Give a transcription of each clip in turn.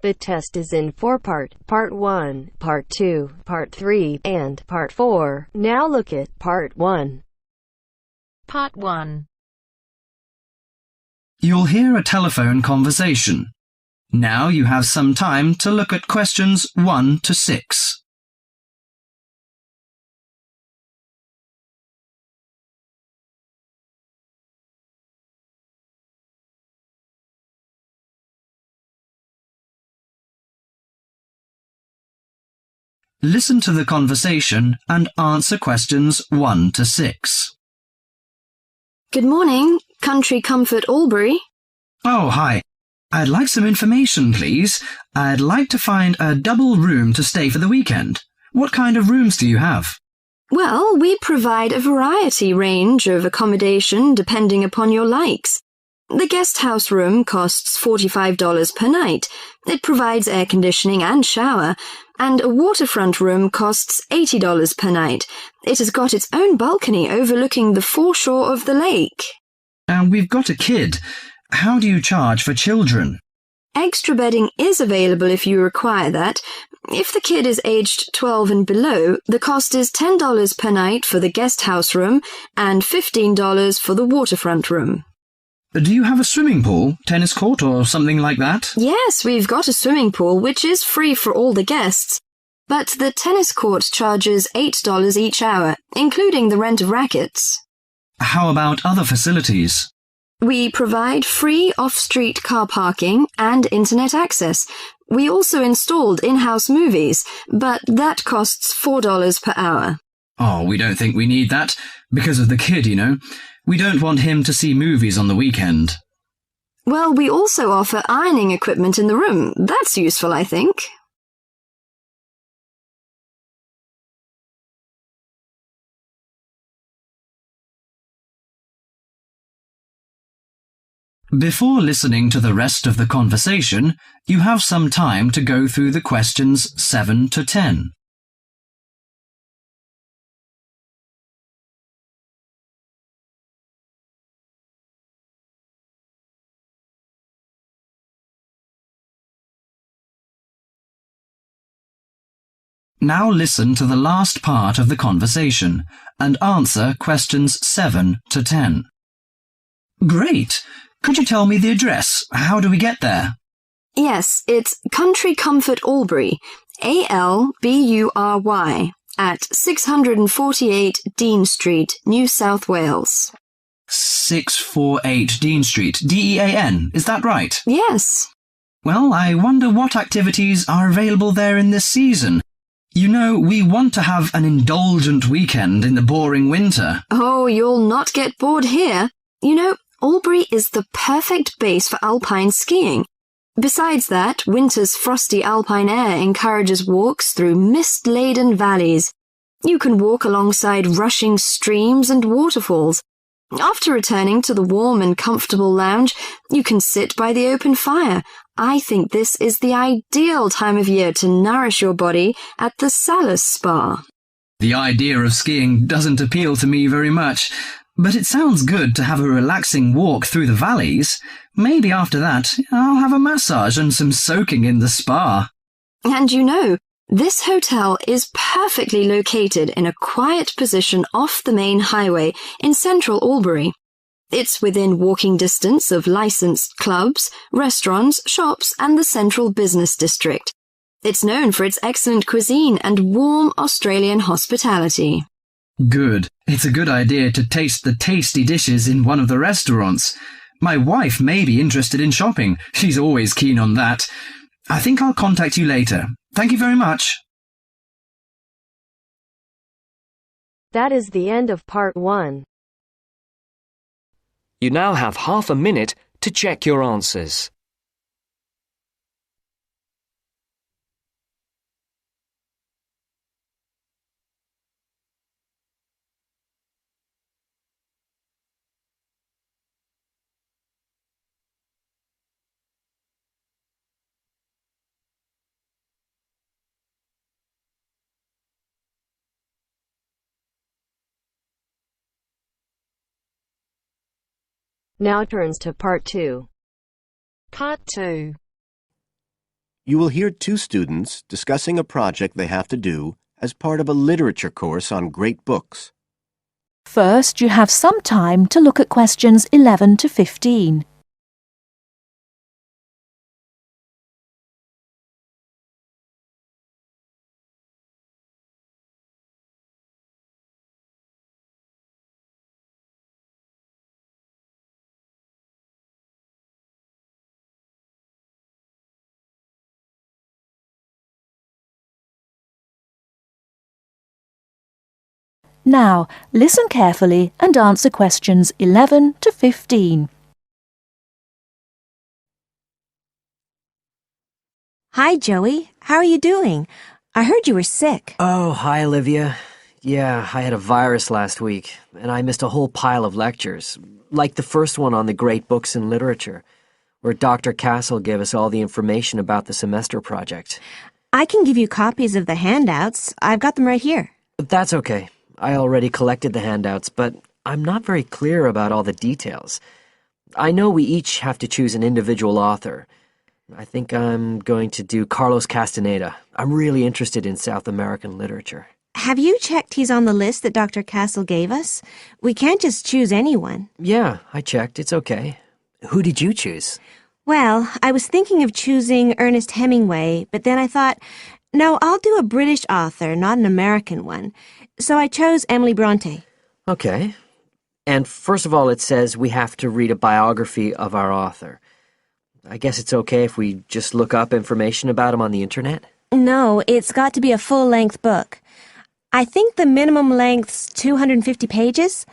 The test is in 4-part, Part 1, Part 2, Part 3, and Part 4. Now look at Part 1. Part 1. You'll hear a telephone conversation. Now you have some time to look at questions 1 to 6. Listen to the conversation and answer questions 1 to 6. Good morning, Country Comfort Albury. Oh, hi. I'd like some information, please. I'd like to find a double room to stay for the weekend. What kind of rooms do you have? Well, we provide a variety range of accommodation depending upon your likes. The guest house room costs $45 per night. It provides air conditioning and shower, and a waterfront room costs $80 per night. It has got its own balcony overlooking the foreshore of the lake. And we've got a kid. How do you charge for children? Extra bedding is available if you require that. If the kid is aged 12 and below, the cost is $10 per night for the guest house room and $15 for the waterfront room. Do you have a swimming pool, tennis court, or something like that? Yes, we've got a swimming pool, which is free for all the guests. But the tennis court charges $8 each hour, including the rent of rackets. How about other facilities? We provide free off-street car parking and internet access. We also installed in-house movies, but that costs $4 per hour. Oh, we don't think we need that. Because of the kid, you know. We don't want him to see movies on the weekend. Well, we also offer ironing equipment in the room. That's useful, I think. Before listening to the rest of the conversation, you have some time to go through the questions 7 to 10. Now listen to the last part of the conversation and answer questions 7 to 10. Great! Could you tell me the address? How do we get there? Yes, it's Country Comfort Albury, Albury, at 648 Dean Street, New South Wales. 648 Dean Street, D-E-A-N, is that right? Yes. Well, I wonder what activities are available there in this season. You know, we want to have an indulgent weekend in the boring winter. Oh, you'll not get bored here. You know, Albury is the perfect base for alpine skiing. Besides that, winter's frosty alpine air encourages walks through mist-laden valleys. You can walk alongside rushing streams and waterfalls. After returning to the warm and comfortable lounge, you can sit by the open fire. I think this is the ideal time of year to nourish your body at the Salus Spa. The idea of skiing doesn't appeal to me very much, but it sounds good to have a relaxing walk through the valleys. Maybe after that, I'll have a massage and some soaking in the spa. And you know, this hotel is perfectly located in a quiet position off the main highway in central Albury. It's within walking distance of licensed clubs, restaurants, shops, and the central business district. It's known for its excellent cuisine and warm Australian hospitality. Good. It's a good idea to taste the tasty dishes in one of the restaurants. My wife may be interested in shopping. She's always keen on that. I think I'll contact you later. Thank you very much. That is the end of Part 1. You now have half a minute to check your answers. Now turns to Part 2. Part 2. You will hear two students discussing a project they have to do as part of a literature course on great books. First, you have some time to look at questions 11 to 15. Now, listen carefully and answer questions 11 to 15. Hi, Joey. How are you doing? I heard you were sick. Oh, hi, Olivia. Yeah, I had a virus last week, and I missed a whole pile of lectures, like the first one on the great books in literature, where Dr. Castle gave us all the information about the semester project. I can give you copies of the handouts. I've got them right here. That's okay. I already collected the handouts, but I'm not very clear about all the details. I know we each have to choose an individual author. I think I'm going to do Carlos Castaneda. I'm really interested in South American literature. Have you checked he's on the list that Dr. Castle gave us? We can't just choose anyone. Yeah, I checked. It's okay. Who did you choose? Well, I was thinking of choosing Ernest Hemingway, but then I thought, no, I'll do a British author, not an American one. So I chose Emily Bronte. Okay. And first of all, it says we have to read a biography of our author. I guess it's okay if we just look up information about him on the internet? No, it's got to be a full-length book. I think the minimum length's 250 pages.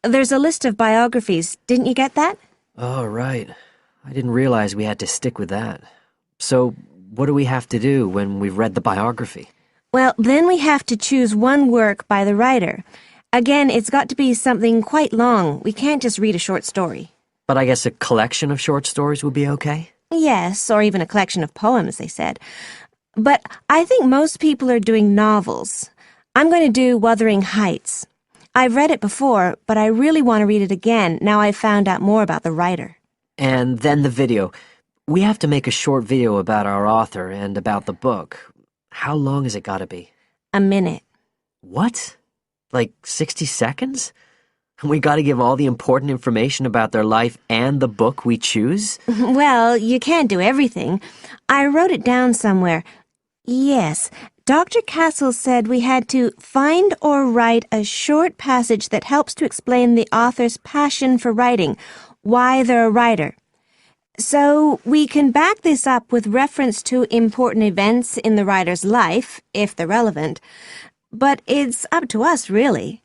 There's a list of biographies. Didn't you get that? Oh, right. I didn't realize we had to stick with that. So, what do we have to do when we've read the biography? Well, then we have to choose one work by the writer. Again, it's got to be something quite long. We can't just read a short story. But I guess a collection of short stories would be okay? Yes, or even a collection of poems, they said. But I think most people are doing novels. I'm going to do Wuthering Heights. I've read it before, but I really want to read it again now I've found out more about the writer. And then the video. We have to make a short video about our author and about the book. How long has it got to be? A minute. What? Like 60 seconds? We got to give all the important information about their life and the book we choose? Well, you can't do everything. I wrote it down somewhere. Yes, Dr. Castle said we had to find or write a short passage that helps to explain the author's passion for writing, why they're a writer. So we can back this up with reference to important events in the writer's life, if they're relevant. But it's up to us, really.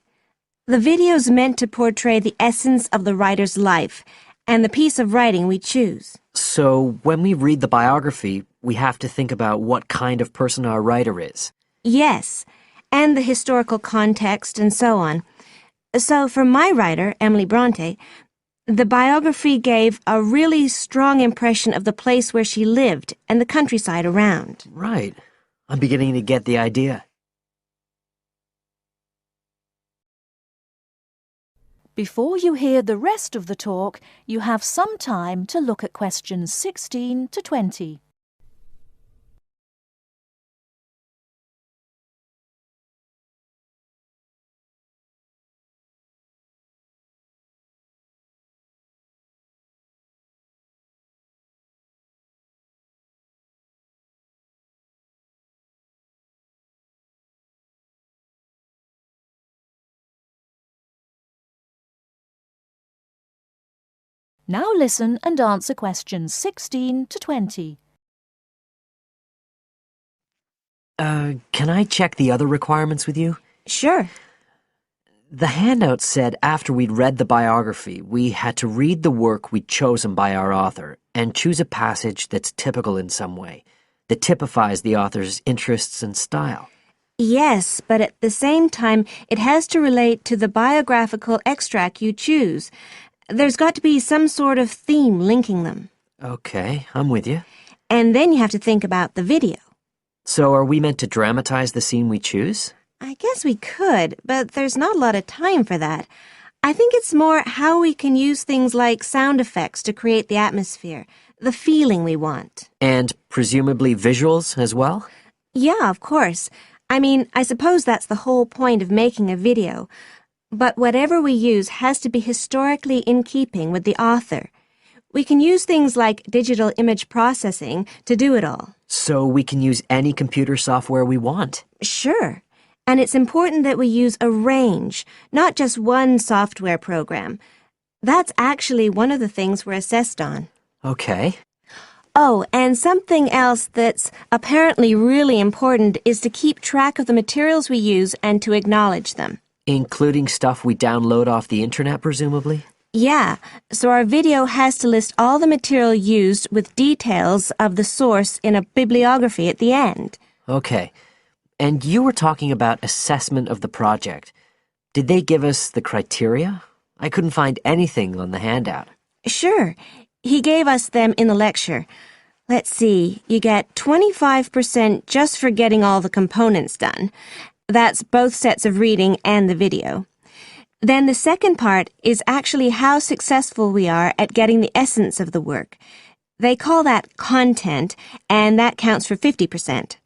The video's meant to portray the essence of the writer's life and the piece of writing we choose. So when we read the biography, we have to think about what kind of person our writer is. Yes, and the historical context and so on. So for my writer, Emily Bronte, the biography gave a really strong impression of the place where she lived and the countryside around. Right. I'm beginning to get the idea. Before you hear the rest of the talk, you have some time to look at questions 16 to 20. Now listen and answer questions 16 to 20. Can I check the other requirements with you? Sure. The handout said after we'd read the biography, we had to read the work we'd chosen by our author and choose a passage that's typical in some way, that typifies the author's interests and style. Yes, but at the same time, it has to relate to the biographical extract you choose. There's got to be some sort of theme linking them. Okay, I'm with you. And then you have to think about the video. So are we meant to dramatize the scene we choose? I guess we could, but there's not a lot of time for that. I think it's more how we can use things like sound effects to create the atmosphere. the feeling we want. And presumably visuals as well? Yeah, of course. I mean, I suppose that's the whole point of making a video. But whatever we use has to be historically in keeping with the author. We can use things like digital image processing to do it all. So we can use any computer software we want? Sure. And it's important that we use a range, not just one software program. That's actually one of the things we're assessed on. Okay. Oh, and something else that's apparently really important is to keep track of the materials we use and to acknowledge them. Including stuff we download off the internet, presumably? Yeah, so our video has to list all the material used with details of the source in a bibliography at the end. Okay. And you were talking about assessment of the project. Did they give us the criteria? I couldn't find anything on the handout. Sure. He gave us them in the lecture. Let's see, you get 25% just for getting all the components done. That's both sets of reading and the video. Then the second part is actually how successful we are at getting the essence of the work. They call that content, and that counts for 50%.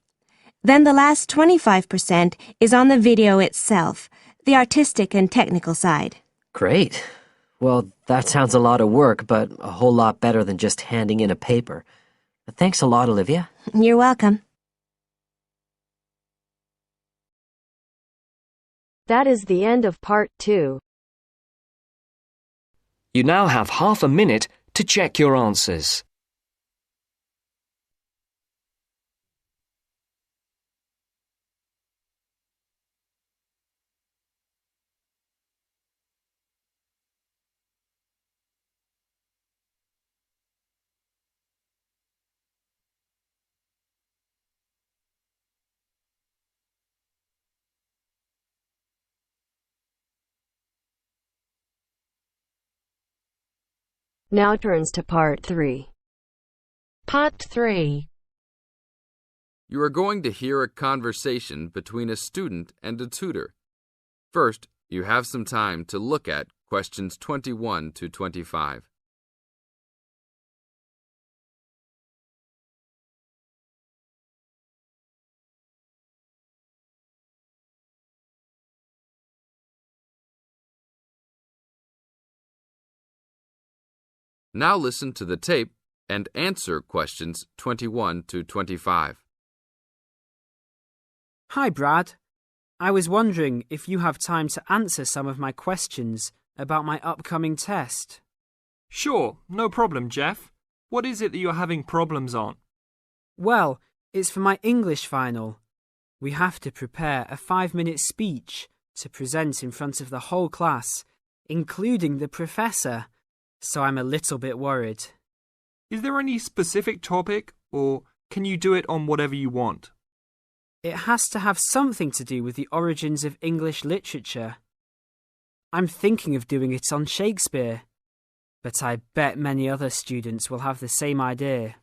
Then the last 25% is on the video itself, the artistic and technical side. Great. Well, that sounds a lot of work, but a whole lot better than just handing in a paper. Thanks a lot, Olivia. You're welcome. That is the end of part 2. You now have half a minute to check your answers. Now turns to part 3. Part 3. You are going to hear a conversation between a student and a tutor. First, you have some time to look at questions 21 to 25. Now listen to the tape and answer questions 21 to 25. Hi, Brad. I was wondering if you have time to answer some of my questions about my upcoming test. Sure, no problem, Jeff. What is it that you're having problems on? Well, it's for my English final. We have to prepare a 5-minute speech to present in front of the whole class, including the professor. So I'm a little bit worried. Is there any specific topic, or can you do it on whatever you want? It has to have something to do with the origins of English literature. I'm thinking of doing it on Shakespeare, but I bet many other students will have the same idea.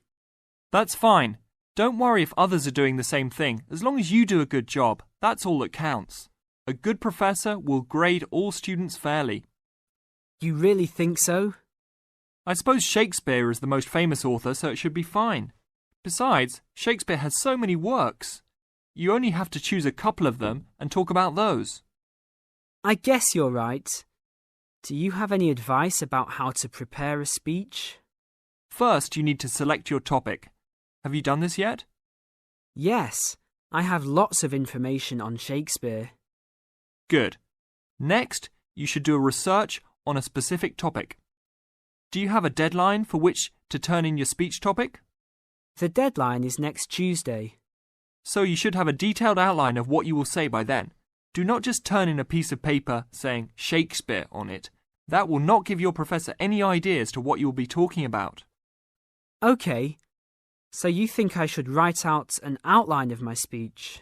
That's fine. Don't worry if others are doing the same thing. As long as you do a good job, that's all that counts. A good professor will grade all students fairly. You really think so? I suppose Shakespeare is the most famous author, so it should be fine. Besides, Shakespeare has so many works. You only have to choose a couple of them and talk about those. I guess you're right. Do you have any advice about how to prepare a speech? First, you need to select your topic. Have you done this yet? Yes, I have lots of information on Shakespeare. Good. Next, you should do a research on a specific topic. Do you have a deadline for which to turn in your speech topic? The deadline is next Tuesday. So you should have a detailed outline of what you will say by then. Do not just turn in a piece of paper saying Shakespeare on it. That will not give your professor any idea as to what you will be talking about. Okay, so you think I should write out an outline of my speech?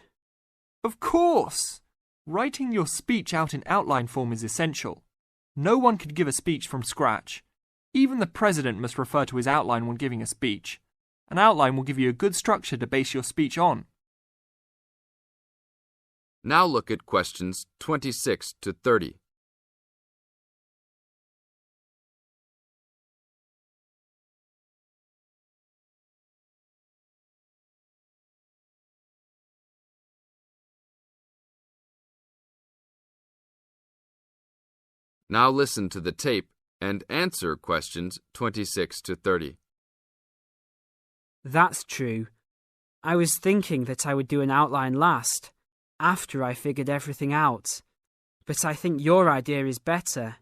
Of course! Writing your speech out in outline form is essential. No one could give a speech from scratch. Even the president must refer to his outline when giving a speech. An outline will give you a good structure to base your speech on. Now look at questions 26 to 30. Now listen to the tape and answer questions 26 to 30. That's true. I was thinking that I would do an outline last, after I figured everything out. But I think your idea is better.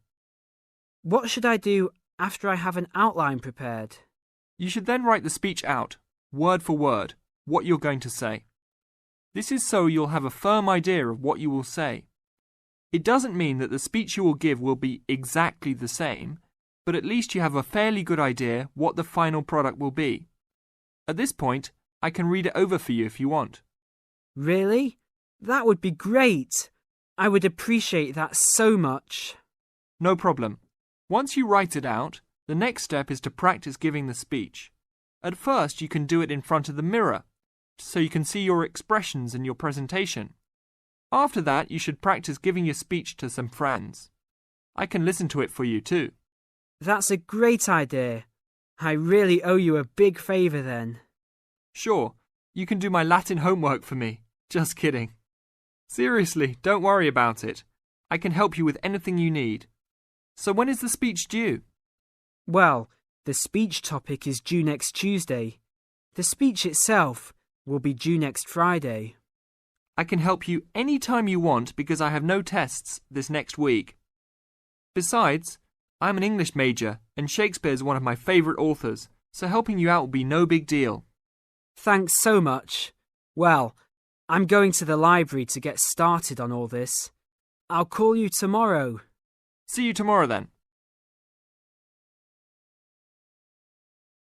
What should I do after I have an outline prepared? You should then write the speech out, word for word, what you're going to say. This is so you'll have a firm idea of what you will say. It doesn't mean that the speech you will give will be exactly the same, but at least you have a fairly good idea what the final product will be. At this point, I can read it over for you if you want. Really? That would be great. I would appreciate that so much. No problem. Once you write it out, the next step is to practice giving the speech. At first, you can do it in front of the mirror, so you can see your expressions in your presentation. After that, you should practice giving your speech to some friends. I can listen to it for you too. That's a great idea. I really owe you a big favour then. Sure, you can do my Latin homework for me. Just kidding. Seriously, don't worry about it. I can help you with anything you need. So when is the speech due? Well, the speech topic is due next Tuesday. The speech itself will be due next Friday. I can help you any time you want because I have no tests this next week. Besides, I'm an English major and Shakespeare is one of my favourite authors, so helping you out will be no big deal. Thanks so much. Well, I'm going to the library to get started on all this. I'll call you tomorrow. See you tomorrow then.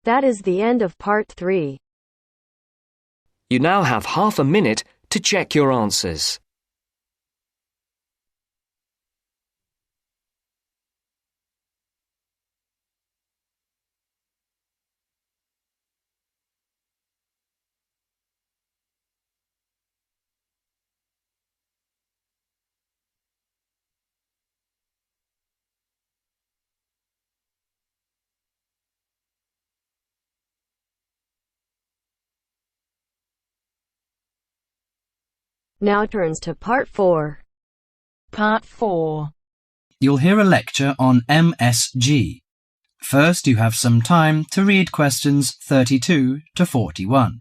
That is the end of part 3. You now have half a minute to check your answers. Now turns to part 4. Part 4. You'll hear a lecture on MSG. First, you have some time to read questions 32 to 41.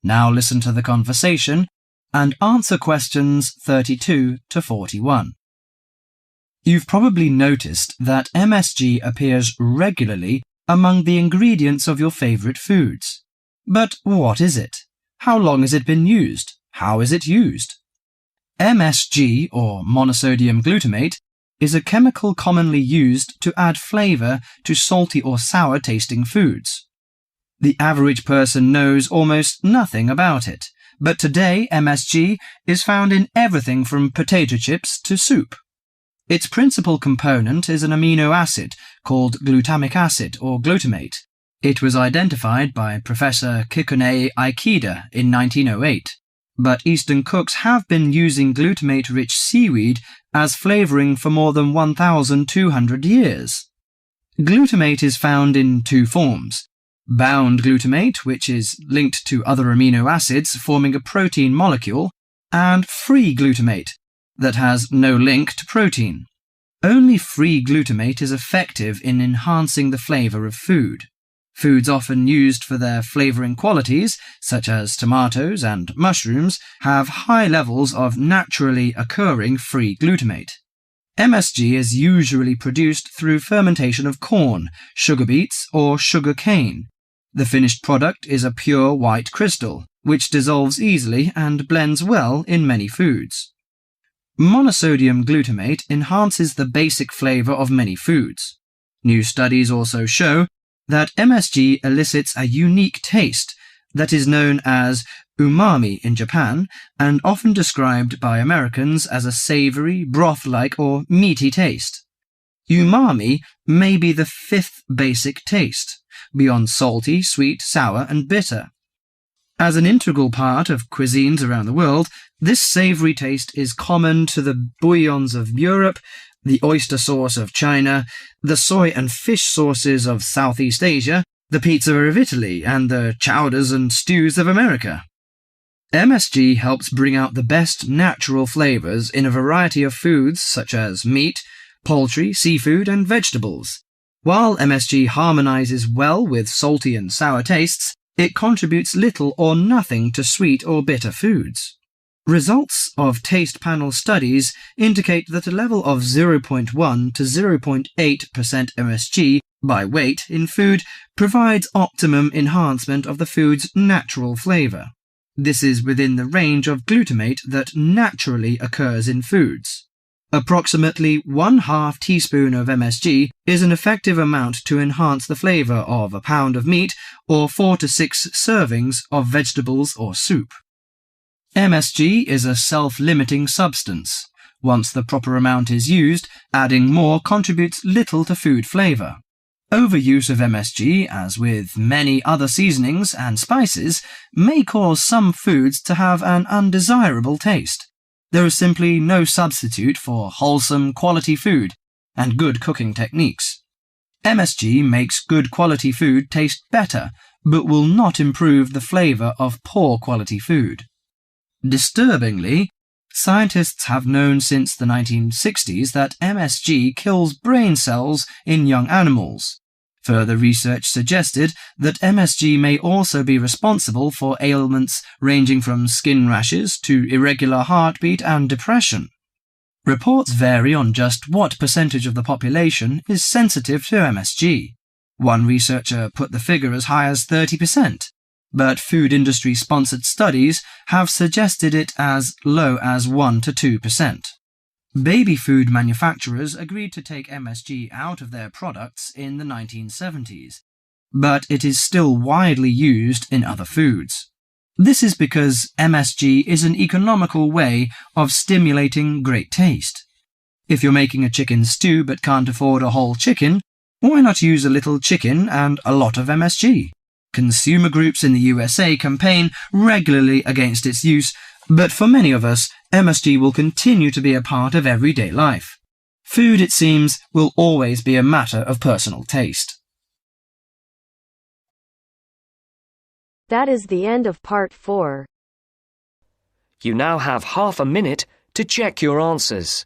Now listen to the conversation and answer questions 32 to 41. You've probably noticed that MSG appears regularly among the ingredients of your favourite foods. But what is it? How long has it been used? How is it used? MSG, or monosodium glutamate, is a chemical commonly used to add flavour to salty or sour tasting foods. The average person knows almost nothing about it, but today MSG is found in everything from potato chips to soup. Its principal component is an amino acid called glutamic acid or glutamate. It was identified by Professor Kikunae Ikeda in 1908, but Eastern cooks have been using glutamate-rich seaweed as flavouring for more than 1,200 years. Glutamate is found in 2 forms. Bound glutamate, which is linked to other amino acids forming a protein molecule, and free glutamate, that has no link to protein. Only free glutamate is effective in enhancing the flavour of food. Foods often used for their flavouring qualities, such as tomatoes and mushrooms, have high levels of naturally occurring free glutamate. MSG is usually produced through fermentation of corn, sugar beets, or sugar cane. The finished product is a pure white crystal, which dissolves easily and blends well in many foods. Monosodium glutamate enhances the basic flavour of many foods. New studies also show that MSG elicits a unique taste that is known as umami in Japan and often described by Americans as a savoury, broth-like or meaty taste. Umami may be the fifth basic taste, beyond salty, sweet, sour, and bitter. As an integral part of cuisines around the world, this savoury taste is common to the bouillons of Europe, the oyster sauce of China, the soy and fish sauces of Southeast Asia, the pizza of Italy, and the chowders and stews of America. MSG helps bring out the best natural flavours in a variety of foods such as meat, poultry, seafood, and vegetables. While MSG harmonises well with salty and sour tastes, it contributes little or nothing to sweet or bitter foods. Results of taste panel studies indicate that a level of 0.1 to 0.8% MSG by weight in food provides optimum enhancement of the food's natural flavour. This is within the range of glutamate that naturally occurs in foods. Approximately 1/2 teaspoon of MSG is an effective amount to enhance the flavour of a pound of meat or 4 to 6 servings of vegetables or soup. MSG is a self-limiting substance. Once the proper amount is used, adding more contributes little to food flavour. Overuse of MSG, as with many other seasonings and spices, may cause some foods to have an undesirable taste. There is simply no substitute for wholesome quality food and good cooking techniques. MSG makes good quality food taste better, but will not improve the flavour of poor quality food. Disturbingly, scientists have known since the 1960s that MSG kills brain cells in young animals. Further research suggested that MSG may also be responsible for ailments ranging from skin rashes to irregular heartbeat and depression. Reports vary on just what percentage of the population is sensitive to MSG. One researcher put the figure as high as 30%. But food industry-sponsored studies have suggested it as low as 1 to 2%. Baby food manufacturers agreed to take MSG out of their products in the 1970s, but it is still widely used in other foods. This is because MSG is an economical way of stimulating great taste. If you're making a chicken stew but can't afford a whole chicken, why not use a little chicken and a lot of MSG? Consumer groups in the USA campaign regularly against its use, but for many of us, MSG will continue to be a part of everyday life. Food, it seems, will always be a matter of personal taste. That is the end of part 4. You now have half a minute to check your answers.